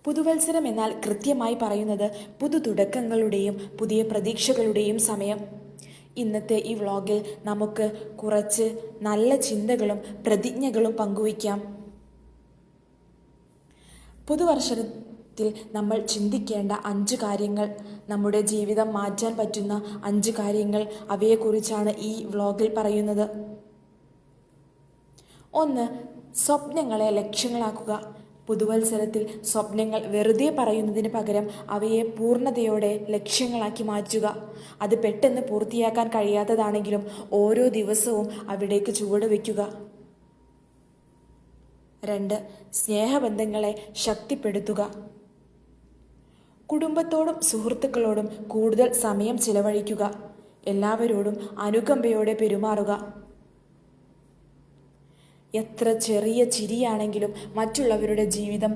പുതുവത്സരം എന്നാൽ കൃത്യമായി പറയുന്നത് പുതുതുടക്കങ്ങളുടെയും പുതിയ പ്രതീക്ഷകളുടെയും സമയം. ഇന്നത്തെ ഈ വ്ളോഗിൽ നമുക്ക് കുറച്ച് നല്ല ചിന്തകളും പ്രതിജ്ഞകളും പങ്കുവയ്ക്കാം. പുതുവർഷത്തിൽ നമ്മൾ ചിന്തിക്കേണ്ട 5 കാര്യങ്ങൾ, നമ്മുടെ ജീവിതം മാറ്റാൻ പറ്റുന്ന 5 കാര്യങ്ങൾ, അവയെക്കുറിച്ചാണ് ഈ വ്ളോഗിൽ പറയുന്നത്. 1. സ്വപ്നങ്ങളെ ലക്ഷ്യങ്ങളാക്കുക. പുതുവത്സരത്തിൽ സ്വപ്നങ്ങൾ വെറുതെ പറയുന്നതിന് പകരം അവയെ പൂർണ്ണതയോടെ ലക്ഷ്യങ്ങളാക്കി മാറ്റുക. അത് പെട്ടെന്ന് പൂർത്തിയാക്കാൻ കഴിയാത്തതാണെങ്കിലും ഓരോ ദിവസവും അവിടേക്ക് ചുവട് വയ്ക്കുക. 2. സ്നേഹബന്ധങ്ങളെ ശക്തിപ്പെടുത്തുക. കുടുംബത്തോടും സുഹൃത്തുക്കളോടും കൂടുതൽ സമയം ചിലവഴിക്കുക. എല്ലാവരോടും അനുകമ്പയോടെ പെരുമാറുക. എത്ര ചെറിയ ചിരിയാണെങ്കിലും മറ്റുള്ളവരുടെ ജീവിതം